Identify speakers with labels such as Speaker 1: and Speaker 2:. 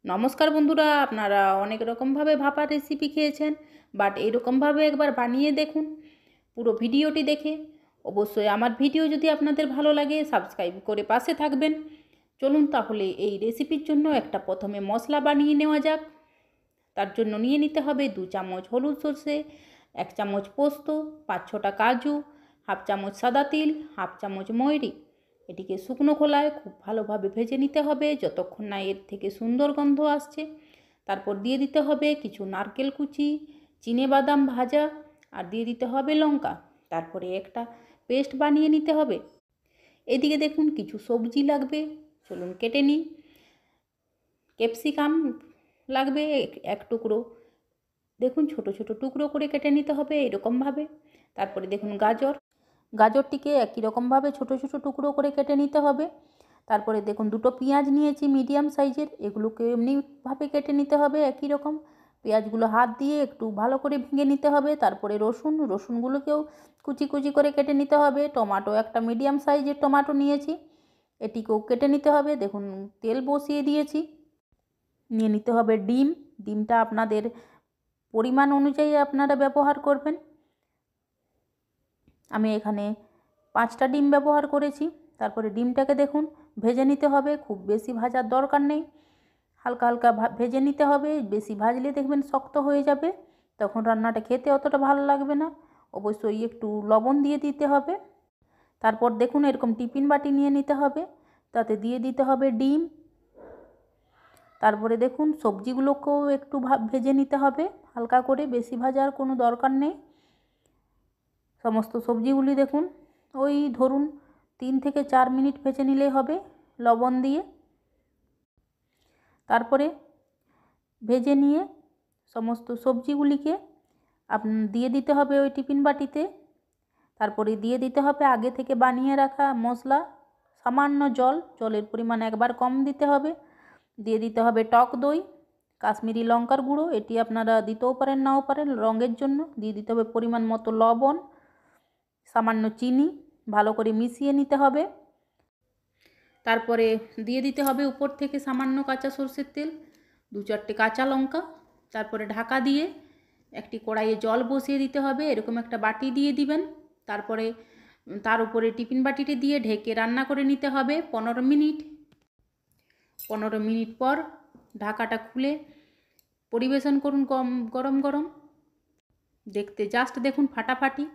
Speaker 1: নমস্কার বন্ধুরা, আপনারা অনেক রকমভাবে ভাপা রেসিপি খেয়েছেন, বাট এইরকমভাবে একবার বানিয়ে দেখুন পুরো ভিডিওটি দেখে। অবশ্যই আমার ভিডিও যদি আপনাদের ভালো লাগে সাবস্ক্রাইব করে পাশে থাকবেন। চলুন তাহলে এই রেসিপির জন্য একটা প্রথমে মশলা বানিয়ে নেওয়া যাক। তার জন্য নিয়ে নিতে হবে 2 চামচ হলুদ সর্ষে, 1 চামচ পোস্ত, 5-6টা কাজু, হাফ চামচ সাদা তিল, হাফ চামচ ময়রি। এটিকে শুকনো খোলায় খুব ভালোভাবে ভেজে নিতে হবে যতক্ষণ না এর থেকে সুন্দর গন্ধ আসছে। তারপর দিয়ে দিতে হবে কিছু নারকেল কুচি, চিনেবাদাম ভাজা, আর দিয়ে দিতে হবে লঙ্কা। তারপরে একটা পেস্ট বানিয়ে নিতে হবে। এদিকে দেখুন কিছু সবজি লাগবে, চলুন কেটে নিই। ক্যাপসিকাম লাগবে এক টুকরো, দেখুন ছোট ছোট টুকরো করে কেটে নিতে হবে এরকমভাবে। তারপরে দেখুন গাজরটিকে একই রকমভাবে ছোট ছোট টুকরো করে কেটে নিতে হবে। তারপরে দেখুন 2টো পেঁয়াজ নিয়েছি মিডিয়াম সাইজের, এগুলোকে এমনিভাবে কেটে নিতে হবে একই রকম। পেঁয়াজগুলো হাত দিয়ে একটু ভালো করে ভেঙে নিতে হবে। তারপরে রসুনগুলোকেও কুচি কুচি করে কেটে নিতে হবে। টমেটো একটা মিডিয়াম সাইজের টমেটো নিয়েছি, এটিকেও কেটে নিতে হবে। দেখুন তেল বসিয়ে দিয়েছি, নিয়ে নিতে হবে ডিমটা আপনাদের পরিমাণ অনুযায়ী আপনারা ব্যবহার করবেন। আমি এখানে 5টা ডিম ব্যবহার করেছি। তারপরে ডিমটাকে দেখুন ভেজে নিতে হবে, খুব বেশি ভাজার দরকার নেই, হালকা হালকা ভেজে নিতে হবে। বেশি ভাজলে দেখবেন শক্ত হয়ে যাবে, তখন রান্নাটা খেতে অতটা ভালো লাগবে না। অবশ্যই একটু লবণ দিয়ে দিতে হবে। তারপর দেখুন এরকম টিফিন বাটি নিয়ে নিতে হবে, তাতে দিয়ে দিতে হবে ডিম। তারপরে দেখুন সবজিগুলোকেও একটু ভেজে নিতে হবে হালকা করে, বেশি ভাজার কোনো দরকার নেই। সমস্ত সবজিগুলি দেখুন ওই ধরুন 3 থেকে 4 মিনিট ভেজে নিলেই হবে লবণ দিয়ে। তারপরে ভেজে নিয়ে সমস্ত সবজিগুলিকে দিয়ে দিতে হবে ওই টিফিন বাটিতে। তারপরে দিয়ে দিতে হবে আগে থেকে বানিয়ে রাখা মশলা, সামান্য জলের পরিমাণ একবার কম দিতে হবে। দিয়ে দিতে হবে টক দই, কাশ্মীরি লঙ্কার গুঁড়ো, এটি আপনারা দিতেও পারেন নাও পারেন রঙের জন্য। দিয়ে দিতে হবে পরিমাণ মতো লবণ, সামান্য চিনি, ভালো করে মিশিয়ে নিতে হবে। তারপরে দিয়ে দিতে হবে উপর থেকে সামান্য কাঁচা সরষের তেল, 2-4টে কাঁচা লঙ্কা। তারপরে ঢাকা দিয়ে একটি কড়াইয়ে জল বসিয়ে দিতে হবে, এরকম একটা বাটি দিয়ে দিবেন। তারপরে তার উপরে টিফিন বাটিটি দিয়ে ঢেকে রান্না করে নিতে হবে 15 মিনিট। 15 মিনিট পর ঢাকাটা খুলে পরিবেশন করুন গরম গরম। দেখতে জাস্ট দেখুন ফাটাফাটি।